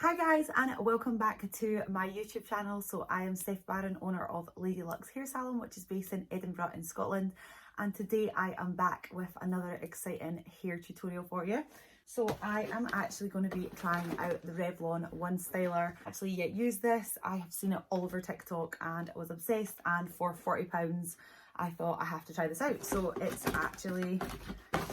Hi guys, and welcome back to my YouTube channel. So I am Steph Barron, owner of Lady Luxe Hair Salon, which is based in Edinburgh in Scotland. And today I am back with another exciting hair tutorial for you. So I am actually going to be trying out the Revlon One Styler. Actually yet use this. I have seen it all over TikTok and I was obsessed, and for £40 I thought I have to try this out. So it's actually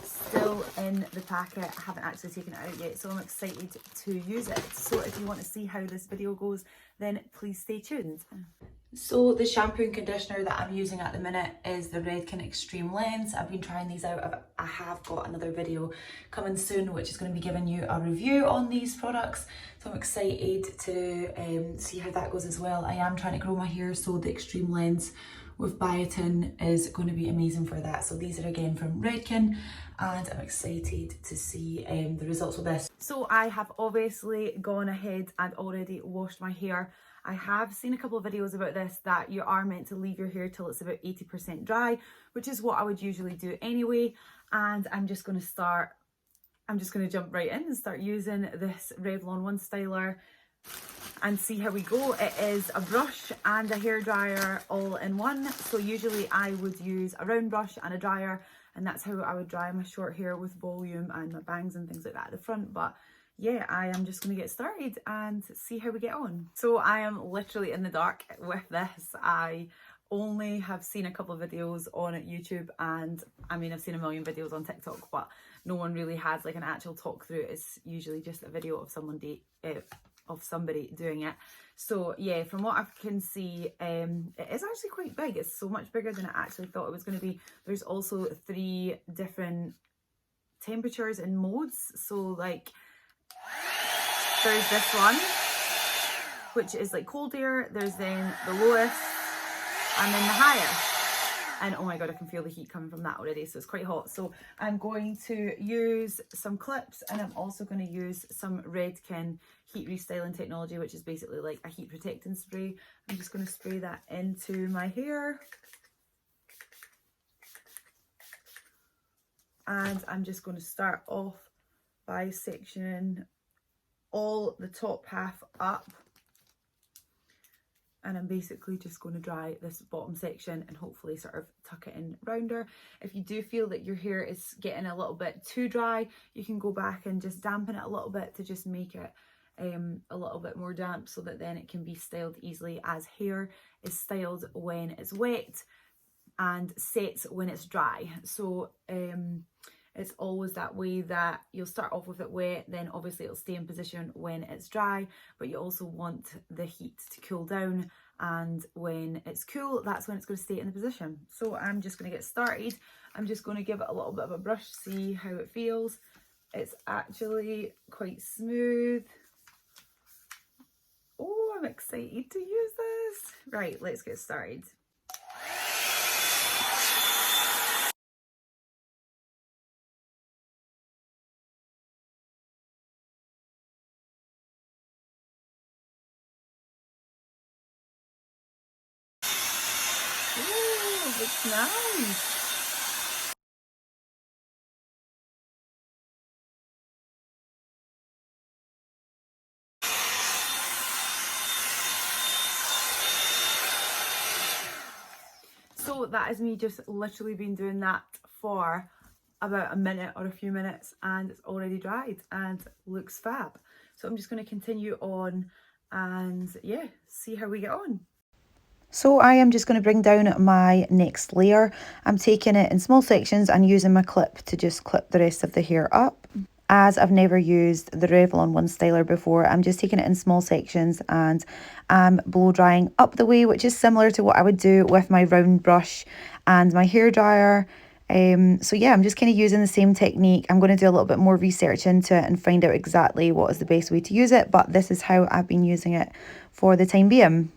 still in the packet. I haven't actually taken it out yet, so I'm excited to use it. So if you want to see how this video goes, then please stay tuned. So the shampoo and conditioner that I'm using at the minute is the Redken Extreme Lens. I've been trying these out. I have got another video coming soon which is going to be giving you a review on these products, so I'm excited to see how that goes as well. I am trying to grow my hair, so the Extreme Lens with biotin is going to be amazing for that. So these are again from Redken, and I'm excited to see the results of this. So I have obviously gone ahead and already washed my hair. I have seen a couple of videos about this, that you are meant to leave your hair till it's about 80% dry, which is what I would usually do anyway. And I'm just going to jump right in and start using this Revlon One Styler and see how we go. It is a brush and a hair dryer all in one. So usually I would use a round brush and a dryer, and that's how I would dry my short hair with volume and my bangs and things like that at the front. But yeah, I am just going to get started and see how we get on. So I am literally in the dark with this. I only have seen a couple of videos on YouTube, and I mean, I've seen a million videos on TikTok, but no one really has like an actual talk through. It's usually just a video of somebody doing it. So yeah, from what I can see, it is actually quite big. It's so much bigger than I actually thought it was going to be. There's also 3 different temperatures and modes. So like, there's this one, which is like cold air. There's then the lowest, and then the highest. And oh my god, I can feel the heat coming from that already, so it's quite hot. So I'm going to use some clips, and I'm also going to use some Redken heat restyling technology, which is basically like a heat protecting spray. I'm just going to spray that into my hair. And I'm just going to start off by sectioning all the top half up, and I'm basically just going to dry this bottom section and hopefully sort of tuck it in rounder. If you do feel that your hair is getting a little bit too dry, you can go back and just dampen it a little bit to just make it a little bit more damp, so that then it can be styled easily, as hair is styled when it's wet and sets when it's dry. So it's always that way, that you'll start off with it wet, then obviously it'll stay in position when it's dry, but you also want the heat to cool down, and when it's cool, that's when it's going to stay in the position. So I'm just going to get started. I'm just going to give it a little bit of a brush, see how it feels. It's actually quite smooth. Oh, I'm excited to use this. Right, let's get started. Ooh, looks nice. So that is me just literally been doing that for about a minute or a few minutes, and it's already dried and looks fab. So I'm just going to continue on and yeah, see how we get on. So I am just going to bring down my next layer. I'm taking it in small sections and using my clip to just clip the rest of the hair up. As I've never used the Revlon One Styler before, I'm just taking it in small sections and I'm blow drying up the way, which is similar to what I would do with my round brush and my hair dryer. So yeah, I'm just kind of using the same technique. I'm going to do a little bit more research into it and find out exactly what is the best way to use it, but this is how I've been using it for the time being.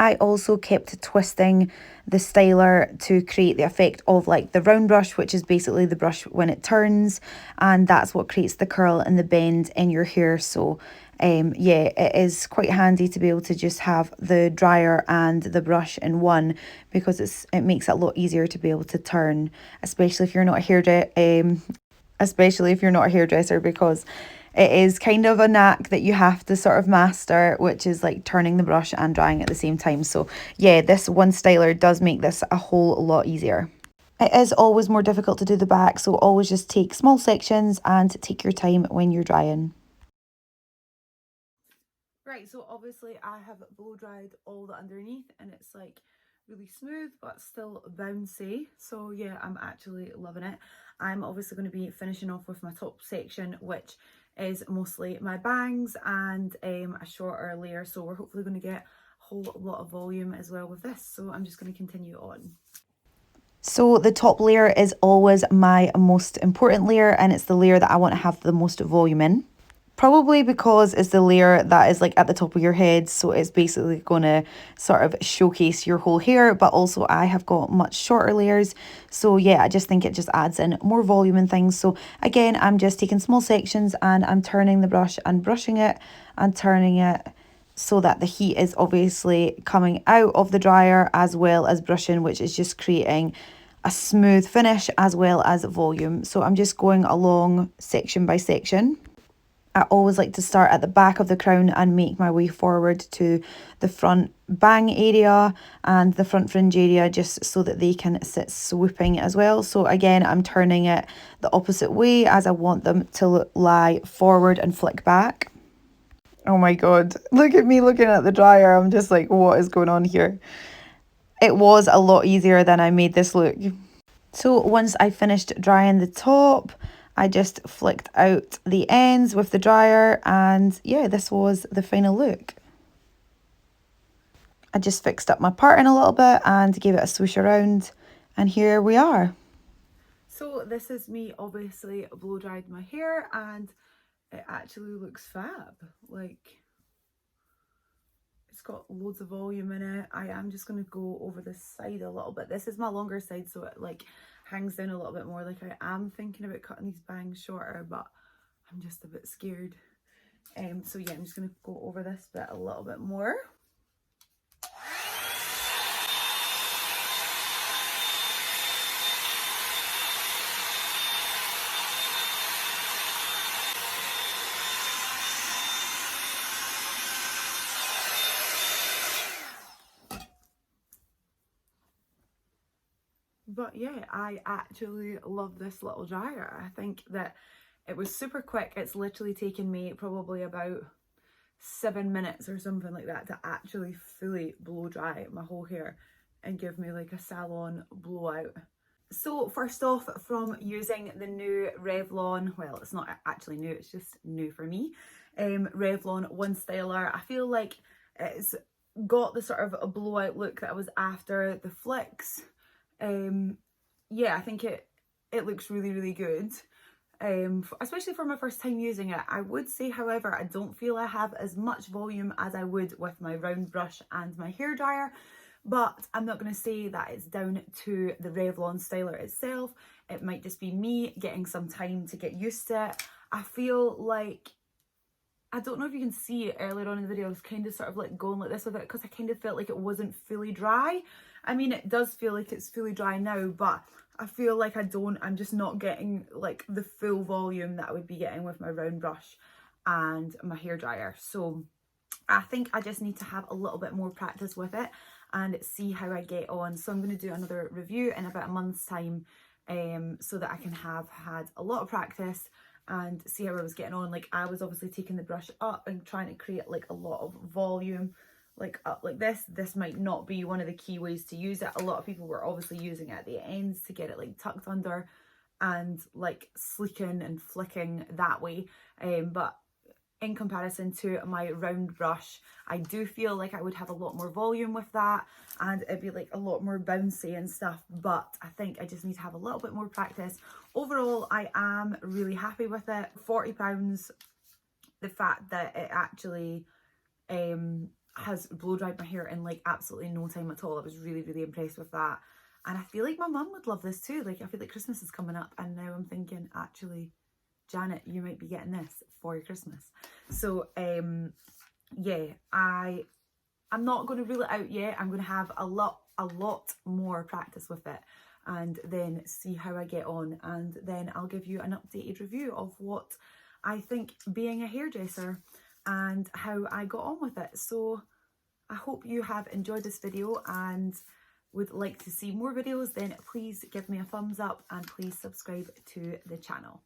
I also kept twisting the styler to create the effect of like the round brush, which is basically the brush when it turns, and that's what creates the curl and the bend in your hair. So yeah, it is quite handy to be able to just have the dryer and the brush in one, because it makes it a lot easier to be able to turn, especially if you're not a hairdresser, because it is kind of a knack that you have to sort of master, which is like turning the brush and drying at the same time. So yeah, this one styler does make this a whole lot easier. It is always more difficult to do the back, so always just take small sections and take your time when you're drying. Right, so obviously I have blow dried all the underneath and it's like really smooth but still bouncy. So yeah, I'm actually loving it. I'm obviously going to be finishing off with my top section, which is mostly my bangs and a shorter layer. So we're hopefully going to get a whole lot of volume as well with this. So I'm just going to continue on. So the top layer is always my most important layer, and it's the layer that I want to have the most volume in. Probably because it's the layer that is like at the top of your head, so it's basically going to sort of showcase your whole hair, but also I have got much shorter layers, so yeah, I just think it just adds in more volume and things. So again, I'm just taking small sections and I'm turning the brush and brushing it and turning it so that the heat is obviously coming out of the dryer as well as brushing, which is just creating a smooth finish as well as volume. So I'm just going along section by section. I always like to start at the back of the crown and make my way forward to the front bang area and the front fringe area, just so that they can sit swooping as well. So again, I'm turning it the opposite way as I want them to lie forward and flick back. Oh my god, look at me looking at the dryer. I'm just like, what is going on here? It was a lot easier than I made this look. So once I finished drying the top, I just flicked out the ends with the dryer, and yeah, this was the final look. I just fixed up my parting a little bit and gave it a swoosh around, and here we are. So this is me obviously blow dried my hair, and it actually looks fab. Like, it's got loads of volume in it. I am just going to go over this side a little bit. This is my longer side, so it like hangs down a little bit more. Like, I am thinking about cutting these bangs shorter, but I'm just a bit scared. So yeah, I'm just going to go over this bit a little bit more. But yeah, I actually love this little dryer. I think that it was super quick. It's literally taken me probably about 7 minutes or something like that to actually fully blow dry my whole hair and give me like a salon blowout. So first off, from using the new Revlon, well, it's not actually new, it's just new for me, Revlon One Styler. I feel like it's got the sort of a blowout look that I was after the flicks. Yeah, I think it looks really, really good. Especially for my first time using it. I would say, however, I don't feel I have as much volume as I would with my round brush and my hairdryer, but I'm not going to say that it's down to the Revlon styler itself. It might just be me getting some time to get used to it. I feel like, I don't know if you can see it earlier on in the video, I was kind of sort of like going like this with it because I kind of felt like it wasn't fully dry. I mean, it does feel like it's fully dry now, but I feel like I'm just not getting like the full volume that I would be getting with my round brush and my hairdryer. So I think I just need to have a little bit more practice with it and see how I get on. So I'm going to do another review in about a month's time, so that I can have had a lot of practice and see how I was getting on. Like, I was obviously taking the brush up and trying to create like a lot of volume, like up like this. This might not be one of the key ways to use it. A lot of people were obviously using it at the ends to get it like tucked under and like sleeking and flicking that way. But in comparison to my round brush, I do feel like I would have a lot more volume with that and it'd be like a lot more bouncy and stuff, but I think I just need to have a little bit more practice. Overall, I am really happy with it. £40. The fact that it actually has blow dried my hair in like absolutely no time at all. I was really, really impressed with that. And I feel like my mum would love this too. Like, I feel like Christmas is coming up and now I'm thinking, actually, Janet, you might be getting this for your Christmas. So yeah, I'm not going to rule it out yet. I'm going to have a lot more practice with it and then see how I get on, and then I'll give you an updated review of what I think, being a hairdresser and how I got on with it. So I hope you have enjoyed this video and would like to see more videos. Then please give me a thumbs up and please subscribe to the channel.